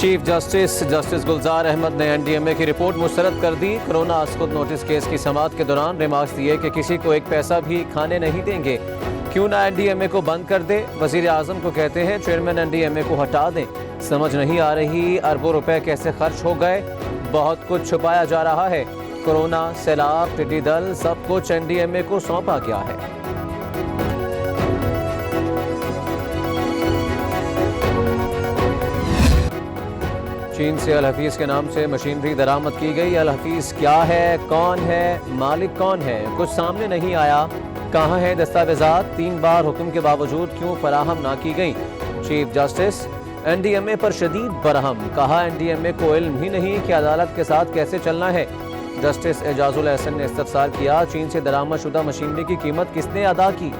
Chief justice Gulzar Ahmed نے NDMA کی report مسترد کر دی۔ کرونا اسکوت نوٹس کیس کی سماعت کے دوران ریمارکس دیے کہ کسی کو ایک پیسہ بھی کھانے نہیں دیں گے، کیوں نہ NDMA کو بند کر دے۔ وزیر اعظم کو کہتے ہیں چیئرمین NDMA کو ہٹا دیں۔ سمجھ نہیں آ رہی اربوں روپے کیسے خرچ ہو گئے، بہت کچھ چھپایا جا رہا ہے۔ کورونا، سیلاب، ٹڈی دل سب کچھ NDMA کو سونپا گیا ہے۔ چین سے الحفیظ کے نام سے مشینری درآمد کی گئی۔ الحفیظ کیا ہے، کون ہے، مالک کون ہے، کچھ سامنے نہیں آیا۔ کہاں ہے دستاویزات؟ 3 بار حکم کے باوجود کیوں فراہم نہ کی گئی؟ چیف جسٹس NDMA پر شدید برہم، کہا NDMA کو علم ہی نہیں کہ عدالت کے ساتھ کیسے چلنا ہے۔ جسٹس اعجاز الاحسن نے استفسار کیا، چین سے درآمد شدہ مشینری کی قیمت کس نے ادا کی؟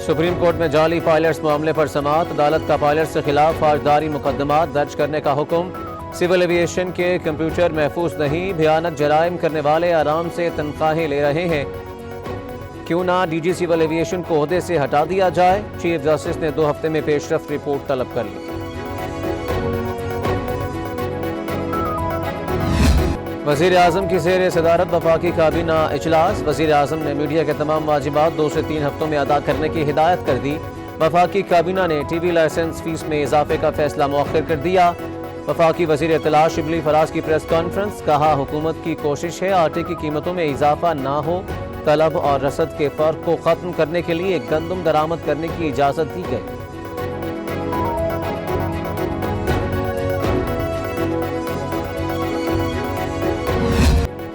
سپریم کورٹ میں جعلی پائلٹس معاملے پر سماعت۔ عدالت کا پائلٹس کے خلاف فوجداری مقدمات درج کرنے کا حکم۔ سول ایویشن کے کمپیوٹر محفوظ نہیں، بھیانک جرائم کرنے والے آرام سے تنخواہیں لے رہے ہیں، کیوں نہ DG سول ایویشن کو عہدے سے ہٹا دیا جائے۔ چیف جسٹس نے 2 ہفتے میں پیش رفت رپورٹ طلب کر لی۔ وزیر اعظم کی زیر صدارت وفاقی کابینہ اجلاس۔ وزیر اعظم نے میڈیا کے تمام واجبات 2 سے 3 ہفتوں میں ادا کرنے کی ہدایت کر دی۔ وفاقی کابینہ نے TV لائسنس فیس میں اضافے کا فیصلہ مؤخر کر دیا۔ وفاقی وزیر اطلاع شبلی فراز کی پریس کانفرنس، کہا حکومت کی کوشش ہے آٹے کی قیمتوں میں اضافہ نہ ہو۔ طلب اور رسد کے فرق کو ختم کرنے کے لیے گندم درآمد کرنے کی اجازت دی گئی۔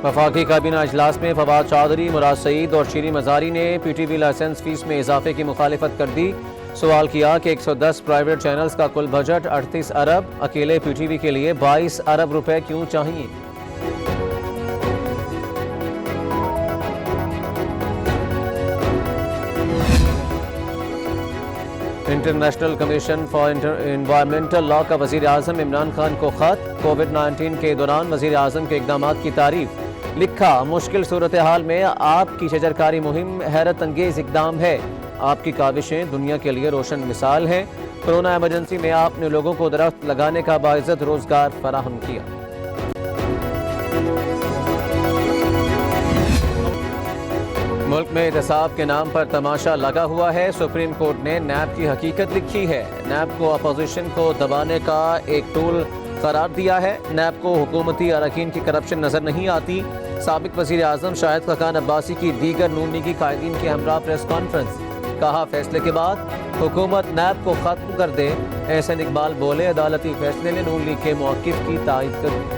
وفاقی کابینہ اجلاس میں فواد چودھری، مراد سعید اور شیریں مزاری نے PTV لائسنس فیس میں اضافے کی مخالفت کر دی۔ سوال کیا کہ 110 پرائیویٹ چینلز کا کل بجٹ 38 ارب، اکیلے PTV کے لیے 22 ارب روپے کیوں چاہیے؟ International commission for environmental law کا وزیر اعظم عمران خان کو خط۔ کووڈ-19 کے دوران وزیر اعظم کے اقدامات کی تعریف۔ لکھا، مشکل صورتحال میں آپ کی شجرکاری مہم حیرت انگیز اقدام ہے، آپ کی کاوشیں دنیا کے لیے روشن مثال ہیں۔ کورونا ایمرجنسی میں آپ نے لوگوں کو درخت لگانے کا باعزت روزگار فراہم کیا۔ ملک میں احتساب کے نام پر تماشا لگا ہوا ہے۔ سپریم کورٹ نے نیب کی حقیقت لکھی ہے، نیب کو اپوزیشن کو دبانے کا ایک ٹول قرار دیا ہے۔ نیب کو حکومتی اراکین کی کرپشن نظر نہیں آتی۔ سابق وزیر اعظم شاہد خاقان عباسی کی دیگر نون لیگی قائدین کے ہمراہ پریس کانفرنس، کہا فیصلے کے بعد حکومت نیب کو ختم کر دے۔ احسن اقبال بولے، عدالتی فیصلے نے نون لیگ کے موقف کی تائید کر دی۔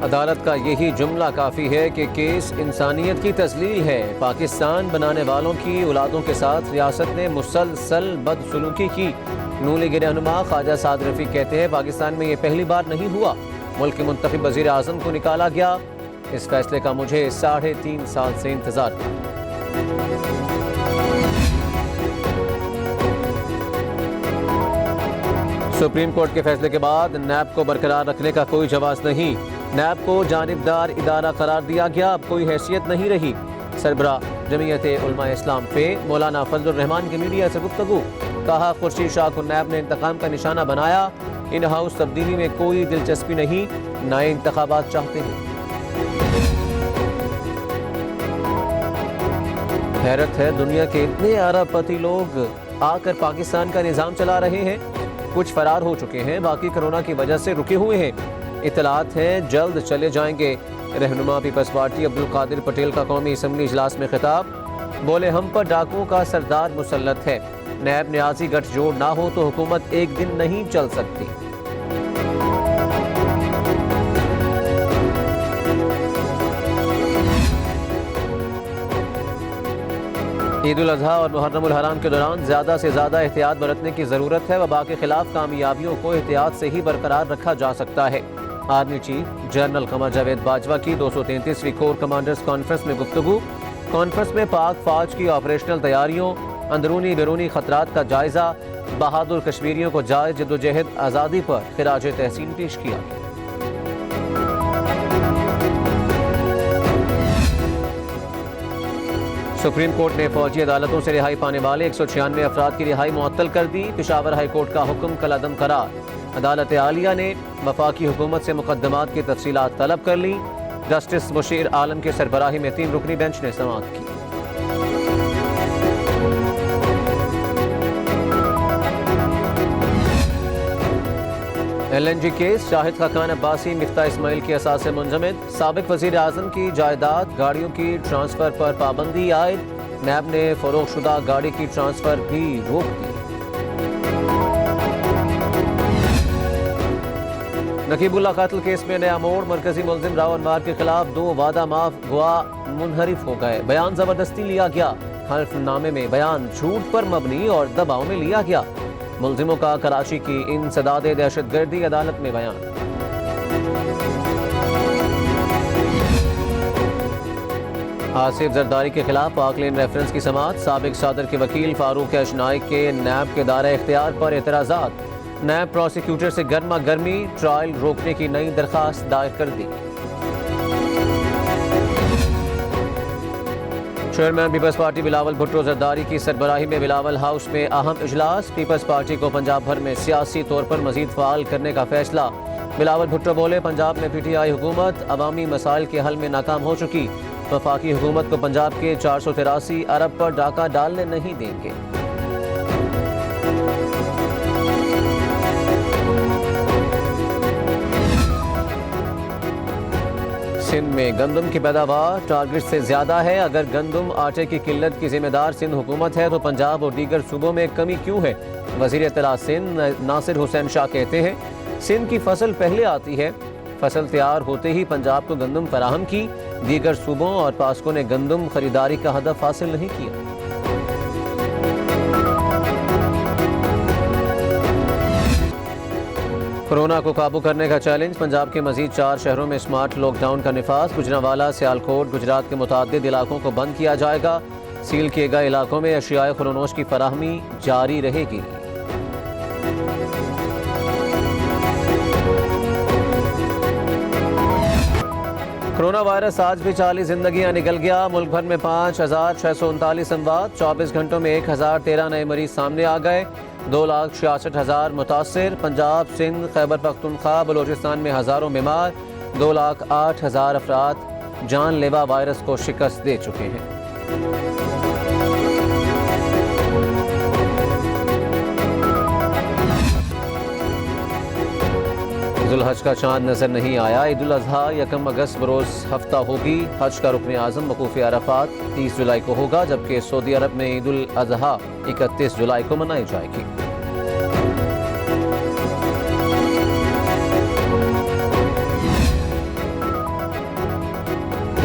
عدالت کا یہی جملہ کافی ہے کہ کیس انسانیت کی تذلیل ہے۔ پاکستان بنانے والوں کی اولادوں کے ساتھ ریاست نے مسلسل بدسلوکی کی۔ نون لیگ رہنما خواجہ سعد رفیق کہتے ہیں پاکستان میں یہ پہلی بار نہیں ہوا، ملک کے منتخب وزیر اعظم کو نکالا گیا۔ اس فیصلے کا مجھے 3.5 سال سے انتظار تھا۔ سپریم کورٹ کے فیصلے کے بعد نیب کو برقرار رکھنے کا کوئی جواز نہیں۔ نیب کو جانبدار ادارہ قرار دیا گیا، اب کوئی حیثیت نہیں رہی۔ سربراہ جمعیت علماء اسلام پہ مولانا فضل الرحمان کی میڈیا سے گفتگو، کہا خورشید شاہ کو نیب نے انتقام کا نشانہ بنایا، ان ہاؤس تبدیلی میں کوئی دلچسپی نہیں، نئے انتخابات چاہتے ہیں۔ حیرت ہے، دنیا کے اتنے ارب پتی لوگ آ کر پاکستان کا نظام چلا رہے ہیں، کچھ فرار ہو چکے ہیں، باقی کرونا کی وجہ سے رکے ہوئے ہیں۔ اطلاعات ہیں جلد چلے جائیں گے۔ رہنما پیپلز پارٹی عبدالقادر پٹیل کا قومی اسمبلی اجلاس میں خطاب، بولے ہم پر ڈاکوؤں کا سردار مسلط ہے، نیب نیازی گٹھ جوڑ نہ ہو تو حکومت ایک دن نہیں چل سکتی۔ عید الاضحیٰ اور محرم الحرام کے دوران زیادہ سے زیادہ احتیاط برتنے کی ضرورت ہے۔ وبا کے خلاف کامیابیوں کو احتیاط سے ہی برقرار رکھا جا سکتا ہے۔ Army chief general Qamar Javed Bajwa کی 233ویں کور کمانڈرز کانفرنس میں گفتگو۔ کانفرنس میں پاک فوج کی آپریشنل تیاریوں، اندرونی بیرونی خطرات کا جائزہ، بہادر کشمیریوں کو جائز جدوجہد آزادی پر خراج تحسین پیش کیا۔ سپریم کورٹ نے فوجی عدالتوں سے رہائی پانے والے 196 افراد کی رہائی معطل کر دی۔ پشاور ہائی کورٹ کا حکم کالعدم قرار۔ عدالت عالیہ نے وفاقی حکومت سے مقدمات کی تفصیلات طلب کر لیں۔ جسٹس مشیر عالم کے سربراہی میں 3 رکنی بینچ نے سماعت کی۔ LNG کیس، شاہد خاقان عباسی، مفتاح اسماعیل کے اثاثے منجمد۔ سابق وزیر اعظم کی جائیداد گاڑیوں کی ٹرانسفر پر پابندی عائد۔ نیب نے فروغ شدہ گاڑی کی ٹرانسفر بھی روک دی۔ نقیب اللہ قتل کیس میں نیا موڑ، مرکزی ملزم راؤ انوار کے خلاف 2 وعدہ معاف گواہ منحرف ہو گئے۔ بیان زبردستی لیا گیا۔ حلف نامے میں بیان جھوٹ پر مبنی اور دباؤ میں لیا گیا۔ ملزموں کا کراچی کی انسداد دہشت گردی عدالت میں بیان۔ آصف زرداری کے خلاف پاک لین ریفرنس کی سماعت۔ سابق صدر کے وکیل فاروق اشنائی کے نیب کے دائرہ اختیار پر اعتراضات۔ نیب پروسیکیوٹر سے گرما گرمی، ٹرائل روکنے کی نئی درخواست دائر کر دی۔ Chairman Peoples Party Bilawal Bhutto Zardari کی سربراہی میں بلاول ہاؤس میں اہم اجلاس۔ پیپلز پارٹی کو پنجاب بھر میں سیاسی طور پر مزید فعال کرنے کا فیصلہ۔ بلاول بھٹو بولے، پنجاب میں PTI حکومت عوامی مسائل کے حل میں ناکام ہو چکی۔ وفاقی حکومت کو پنجاب کے 483 ارب پر ڈاکہ ڈالنے نہیں دیں گے۔ سندھ میں گندم کی پیداوار ٹارگٹ سے زیادہ ہے۔ اگر گندم آٹے کی قلت کی ذمہ دار سندھ حکومت ہے تو پنجاب اور دیگر صوبوں میں کمی کیوں ہے؟ وزیر اطلاع سندھ ناصر حسین شاہ کہتے ہیں، سندھ کی فصل پہلے آتی ہے۔ فصل تیار ہوتے ہی پنجاب کو گندم فراہم کی۔ دیگر صوبوں اور پاسکوں نے گندم خریداری کا ہدف حاصل نہیں کیا۔ کورونا کو قابو کرنے کا چیلنج، پنجاب کے مزید 4 شہروں میں سمارٹ لاک ڈاؤن کا نفاذ۔ گجرانوالہ، سیالکوٹ، گجرات کے متعدد علاقوں کو بند کیا جائے گا۔ سیل کیے گئے علاقوں میں اشیاء خورنوش کی فراہمی جاری رہے گی۔ کرونا وائرس آج بھی 40 زندگیاں نکل گیا۔ ملک بھر میں 5639 اموات، 24 گھنٹوں میں 1013 نئے مریض سامنے آ گئے۔ 2,66,000 متاثر۔ پنجاب، سندھ، خیبر پختونخوا، بلوچستان میں ہزاروں بیمار۔ 2,08,000 افراد جان لیوا وائرس کو شکست دے چکے ہیں۔ ذوالحج کا چاند نظر نہیں آیا۔ عید الاضحیٰ 1 اگست بروز ہفتہ ہوگی۔ حج کا رکن اعظم وقوف عرفات 30 جولائی کو ہوگا، جبکہ سعودی عرب میں عید الاضحیٰ 31 جولائی کو منائی جائے گی۔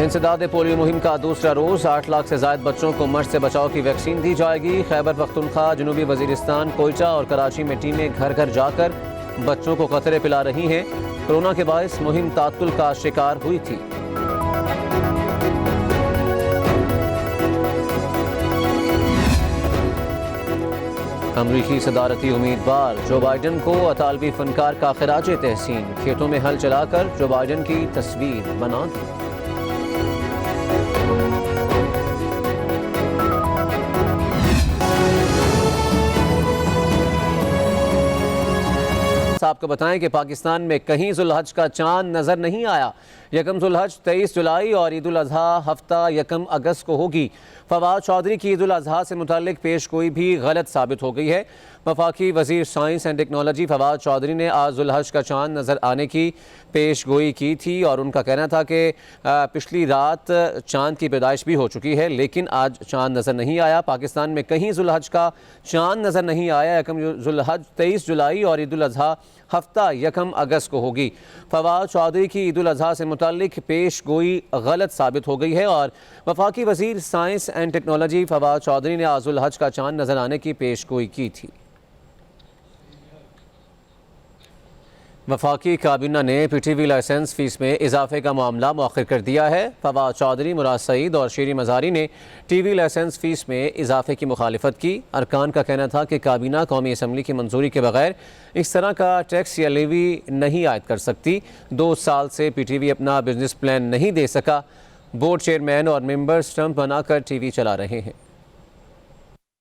انسداد پولیو مہم کا دوسرا روز، 8 لاکھ سے زائد بچوں کو مرض سے بچاؤ کی ویکسین دی جائے گی۔ خیبر پختونخوا، جنوبی وزیرستان، کوئٹہ اور کراچی میں ٹیمیں گھر گھر جا کر بچوں کو قطرے پلا رہی ہیں۔ کورونا کے باعث مہم تعطل کا شکار ہوئی تھی۔ امریکی صدارتی امیدوار جو بائیڈن کو اطالوی فنکار کا خراج تحسین، کھیتوں میں ہل چلا کر جو بائیڈن کی تصویر بنا دی۔ آپ کو بتائیں کہ پاکستان میں کہیں ذوالحج کا چاند نظر نہیں آیا۔ 1 ذوالحج 23 جولائی اور عید الاضحیٰ ہفتہ 1 اگست کو ہوگی۔ فواد چودھری کی عید الاضحیٰ سے متعلق پیش گوئی بھی غلط ثابت ہو گئی ہے۔ وفاقی وزیر science and technology Fawad Chaudhry نے آج ذوالحج کا چاند نظر آنے کی پیش گوئی کی تھی اور ان کا کہنا تھا کہ پچھلی رات چاند کی پیدائش بھی ہو چکی ہے، لیکن آج چاند نظر نہیں آیا۔ پاکستان میں کہیں ذوالحج کا چاند نظر نہیں آیا۔ 1 ذوالحج 23 جولائی اور عید الاضحیٰ ہفتہ 1 اگست کو ہوگی۔ فواد چودھری کی عید الاضحیٰ سے متعلق پیش گوئی غلط ثابت ہو گئی ہے اور وفاقی وزیر science and technology Fawad Chaudhry نے آج ذوالحج کا چاند نظر آنے کی پیش گوئی کی تھی۔ وفاقی کابینہ نے PTV لائسنس فیس میں اضافے کا معاملہ مؤخر کر دیا ہے۔ فواد چودھری، مراد سعید اور شیری مزاری نے TV لائسنس فیس میں اضافے کی مخالفت کی۔ ارکان کا کہنا تھا کہ کابینہ قومی اسمبلی کی منظوری کے بغیر اس طرح کا ٹیکس یا لیوی نہیں عائد کر سکتی۔ 2 سال سے PTV اپنا بزنس پلان نہیں دے سکا۔ بورڈ چیئرمین اور ممبر سٹمپ بنا کر ٹی وی چلا رہے ہیں۔